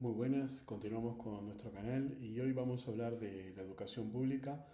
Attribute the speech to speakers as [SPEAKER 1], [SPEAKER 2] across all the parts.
[SPEAKER 1] Muy buenas, continuamos con nuestro canal y hoy vamos a hablar de la educación pública,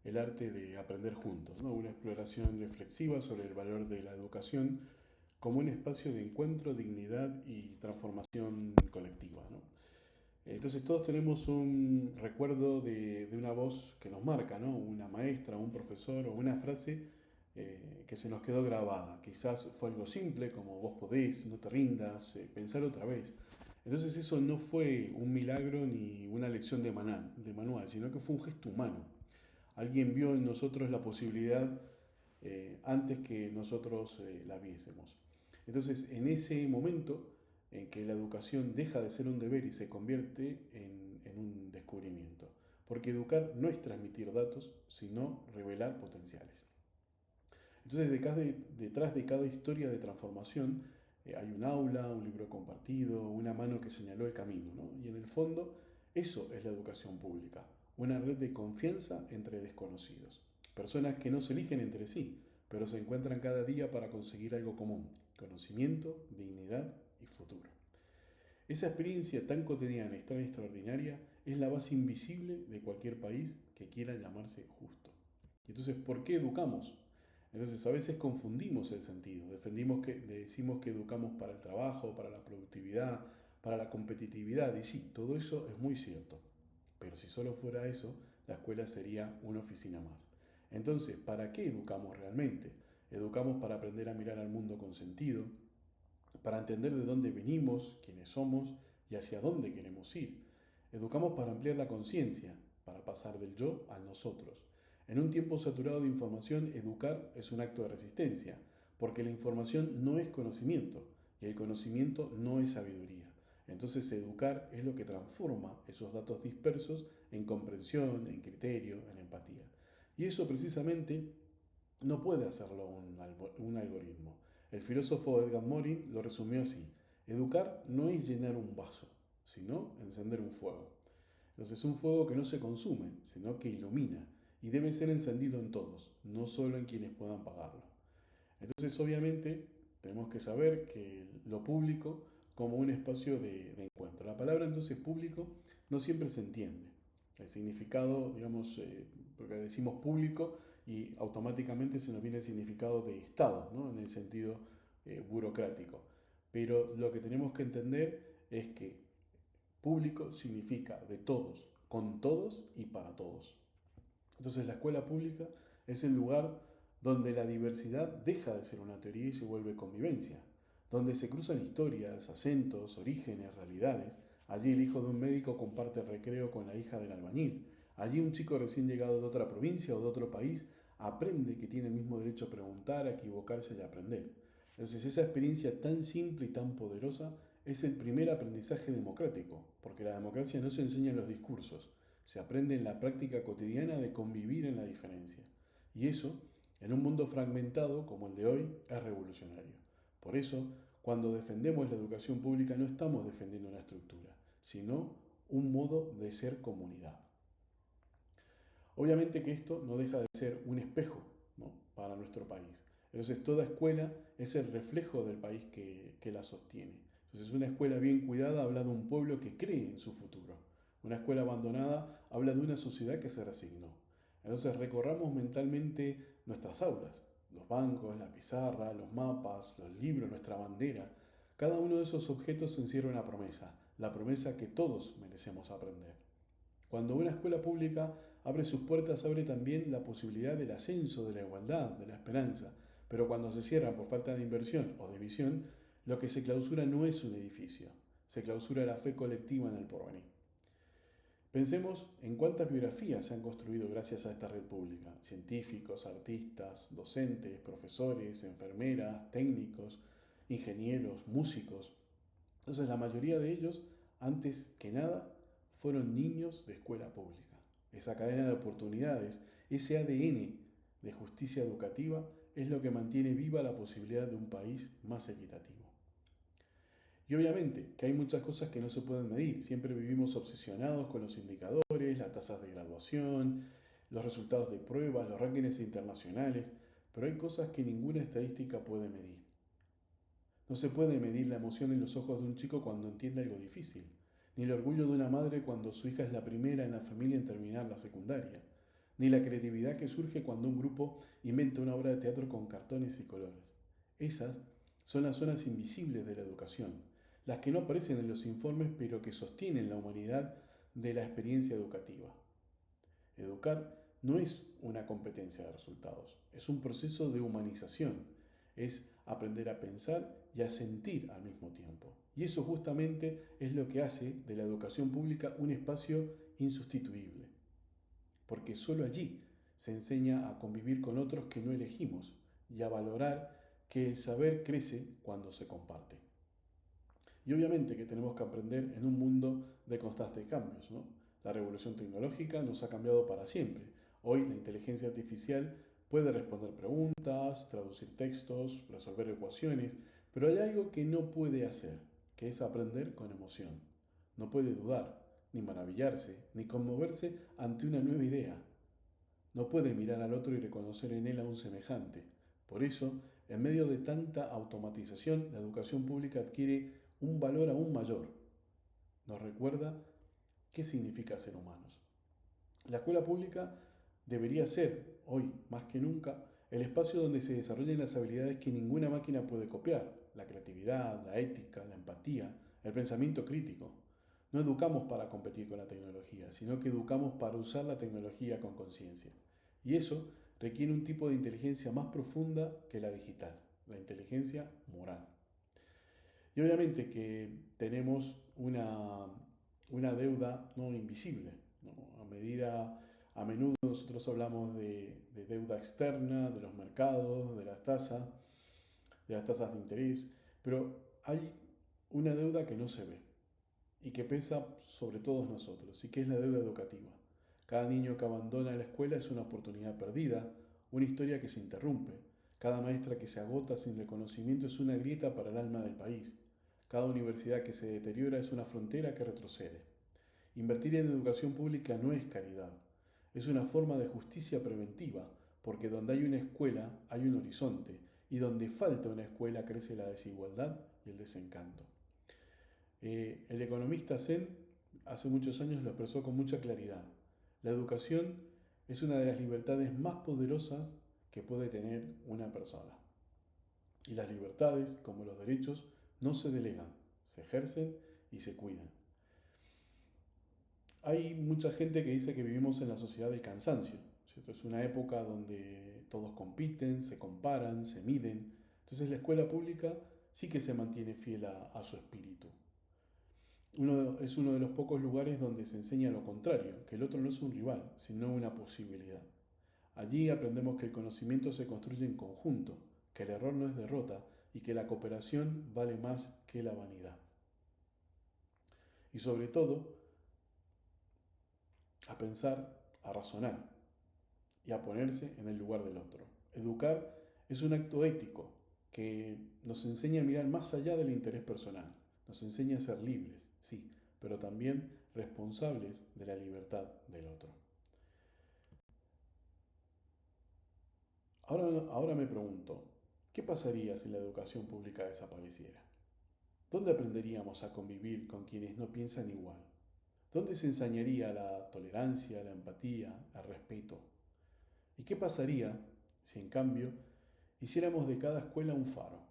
[SPEAKER 1] el arte de aprender juntos, ¿no? Una exploración reflexiva sobre el valor de la educación como un espacio de encuentro, dignidad y transformación colectiva, ¿no? Entonces todos tenemos un recuerdo de una voz que nos marca, ¿no? Una maestra, un profesor o una frase que se nos quedó grabada. Quizás fue algo simple como vos podés, no te rindas, pensar otra vez. Entonces eso no fue un milagro ni una lección de manual, sino que fue un gesto humano. Alguien vio en nosotros la posibilidad antes que nosotros la viésemos. Entonces, en ese momento en que la educación deja de ser un deber y se convierte en un descubrimiento. Porque educar no es transmitir datos, sino revelar potenciales. Entonces, detrás de cada historia de transformación hay un aula, un libro compartido, una mano que señaló el camino, ¿no? Y en el fondo, eso es la educación pública, una red de confianza entre desconocidos. Personas que no se eligen entre sí, pero se encuentran cada día para conseguir algo común, conocimiento, dignidad y futuro. Esa experiencia tan cotidiana y tan extraordinaria es la base invisible de cualquier país que quiera llamarse justo. Entonces, ¿por qué educamos? Entonces, a veces confundimos el sentido. Decimos que educamos para el trabajo, para la productividad, para la competitividad. Y sí, todo eso es muy cierto. Pero si solo fuera eso, la escuela sería una oficina más. Entonces, ¿para qué educamos realmente? Educamos para aprender a mirar al mundo con sentido, para entender de dónde venimos, quiénes somos y hacia dónde queremos ir. Educamos para ampliar la conciencia, para pasar del yo al nosotros. En un tiempo saturado de información, educar es un acto de resistencia, porque la información no es conocimiento y el conocimiento no es sabiduría. Entonces educar es lo que transforma esos datos dispersos en comprensión, en criterio, en empatía. Y eso precisamente no puede hacerlo un algoritmo. El filósofo Edgar Morin lo resumió así: educar no es llenar un vaso, sino encender un fuego. Entonces, un fuego que no se consume, sino que ilumina, y debe ser encendido en todos, no solo en quienes puedan pagarlo. Entonces, obviamente, tenemos que saber que lo público como un espacio de encuentro. La palabra entonces público no siempre se entiende. El significado, digamos, porque decimos público y automáticamente se nos viene el significado de Estado, ¿no? En el sentido burocrático. Pero lo que tenemos que entender es que público significa de todos, con todos y para todos. Entonces la escuela pública es el lugar donde la diversidad deja de ser una teoría y se vuelve convivencia, donde se cruzan historias, acentos, orígenes, realidades. Allí el hijo de un médico comparte el recreo con la hija del albañil. Allí un chico recién llegado de otra provincia o de otro país aprende que tiene el mismo derecho a preguntar, a equivocarse y a aprender. Entonces esa experiencia tan simple y tan poderosa es el primer aprendizaje democrático, porque la democracia no se enseña en los discursos, se aprende en la práctica cotidiana de convivir en la diferencia. Y eso, en un mundo fragmentado como el de hoy, es revolucionario. Por eso, cuando defendemos la educación pública no estamos defendiendo una estructura, sino un modo de ser comunidad. Obviamente que esto no deja de ser un espejo, ¿no?, para nuestro país. Entonces toda escuela es el reflejo del país que la sostiene. Entonces una escuela bien cuidada habla de un pueblo que cree en su futuro. Una escuela abandonada habla de una sociedad que se resignó. Entonces recorramos mentalmente nuestras aulas, los bancos, la pizarra, los mapas, los libros, nuestra bandera. Cada uno de esos objetos encierra una promesa, la promesa que todos merecemos aprender. Cuando una escuela pública abre sus puertas, abre también la posibilidad del ascenso, de la igualdad, de la esperanza. Pero cuando se cierran por falta de inversión o de visión, lo que se clausura no es un edificio, se clausura la fe colectiva en el porvenir. Pensemos en cuántas biografías se han construido gracias a esta red pública. Científicos, artistas, docentes, profesores, enfermeras, técnicos, ingenieros, músicos. Entonces la mayoría de ellos, antes que nada, fueron niños de escuela pública. Esa cadena de oportunidades, ese ADN de justicia educativa, es lo que mantiene viva la posibilidad de un país más equitativo. Y obviamente que hay muchas cosas que no se pueden medir. Siempre vivimos obsesionados con los indicadores, las tasas de graduación, los resultados de pruebas, los rankings internacionales, pero hay cosas que ninguna estadística puede medir. No se puede medir la emoción en los ojos de un chico cuando entiende algo difícil, ni el orgullo de una madre cuando su hija es la primera en la familia en terminar la secundaria, ni la creatividad que surge cuando un grupo inventa una obra de teatro con cartones y colores. Esas son las zonas invisibles de la educación, las que no aparecen en los informes pero que sostienen la humanidad de la experiencia educativa. Educar no es una competencia de resultados, es un proceso de humanización, es aprender a pensar y a sentir al mismo tiempo. Y eso justamente es lo que hace de la educación pública un espacio insustituible, porque solo allí se enseña a convivir con otros que no elegimos y a valorar que el saber crece cuando se comparte. Y obviamente que tenemos que aprender en un mundo de constantes cambios, ¿no? La revolución tecnológica nos ha cambiado para siempre. Hoy la inteligencia artificial puede responder preguntas, traducir textos, resolver ecuaciones, pero hay algo que no puede hacer, que es aprender con emoción. No puede dudar, ni maravillarse, ni conmoverse ante una nueva idea. No puede mirar al otro y reconocer en él a un semejante. Por eso, en medio de tanta automatización, la educación pública adquiere un valor aún mayor. Nos recuerda qué significa ser humanos. La escuela pública debería ser, hoy más que nunca, el espacio donde se desarrollen las habilidades que ninguna máquina puede copiar: la creatividad, la ética, la empatía, el pensamiento crítico. No educamos para competir con la tecnología, sino que educamos para usar la tecnología con conciencia. Y eso requiere un tipo de inteligencia más profunda que la digital, la inteligencia moral. Y obviamente que tenemos una deuda no invisible, ¿no? A menudo nosotros hablamos de deuda externa, de los mercados, de las tasas de interés, pero hay una deuda que no se ve y que pesa sobre todos nosotros, y que es la deuda educativa. Cada niño que abandona la escuela es una oportunidad perdida, una historia que se interrumpe. Cada maestra que se agota sin reconocimiento es una grieta para el alma del país. Cada universidad que se deteriora es una frontera que retrocede. Invertir en educación pública no es caridad, es una forma de justicia preventiva, porque donde hay una escuela hay un horizonte, y donde falta una escuela crece la desigualdad y el desencanto. El economista Zen hace muchos años lo expresó con mucha claridad. La educación es una de las libertades más poderosas que puede tener una persona. Y las libertades, como los derechos, no se delegan, se ejercen y se cuidan. Hay mucha gente que dice que vivimos en la sociedad del cansancio, ¿cierto? Es una época donde todos compiten, se comparan, se miden. Entonces la escuela pública sí que se mantiene fiel a su espíritu. Es uno de los pocos lugares donde se enseña lo contrario, que el otro no es un rival, sino una posibilidad. Allí aprendemos que el conocimiento se construye en conjunto, que el error no es derrota y que la cooperación vale más que la vanidad. Y sobre todo, a pensar, a razonar y a ponerse en el lugar del otro. Educar es un acto ético que nos enseña a mirar más allá del interés personal, nos enseña a ser libres, sí, pero también responsables de la libertad del otro. Ahora me pregunto, ¿qué pasaría si la educación pública desapareciera? ¿Dónde aprenderíamos a convivir con quienes no piensan igual? ¿Dónde se enseñaría la tolerancia, la empatía, el respeto? ¿Y qué pasaría si, en cambio, hiciéramos de cada escuela un faro,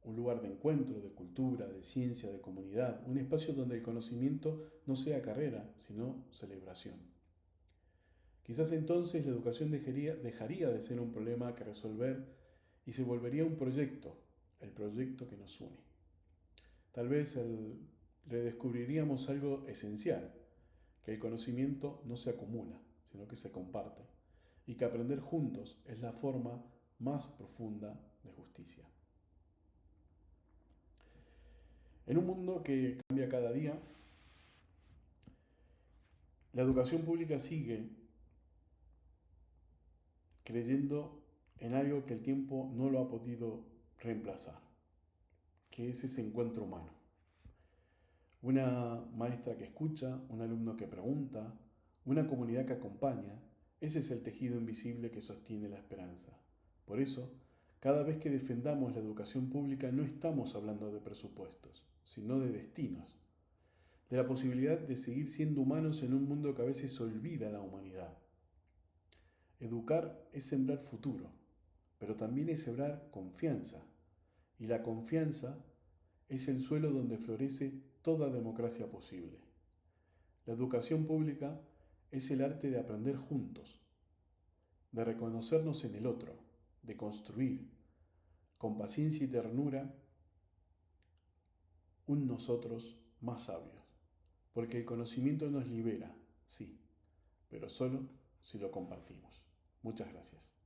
[SPEAKER 1] un lugar de encuentro, de cultura, de ciencia, de comunidad, un espacio donde el conocimiento no sea carrera, sino celebración? Quizás entonces la educación dejaría de ser un problema que resolver y se volvería un proyecto, el proyecto que nos une. Tal vez redescubriríamos algo esencial, que el conocimiento no se acumula, sino que se comparte, y que aprender juntos es la forma más profunda de justicia. En un mundo que cambia cada día, la educación pública sigue creyendo en algo que el tiempo no lo ha podido reemplazar, que es ese encuentro humano. Una maestra que escucha, un alumno que pregunta, una comunidad que acompaña, ese es el tejido invisible que sostiene la esperanza. Por eso, cada vez que defendamos la educación pública no estamos hablando de presupuestos, sino de destinos. de la posibilidad de seguir siendo humanos en un mundo que a veces olvida la humanidad. Educar es sembrar futuro, pero también es sembrar confianza, y la confianza es el suelo donde florece toda democracia posible. La educación pública es el arte de aprender juntos, de reconocernos en el otro, de construir, con paciencia y ternura, un nosotros más sabios. Porque el conocimiento nos libera, sí, pero solo si lo compartimos. Muchas gracias.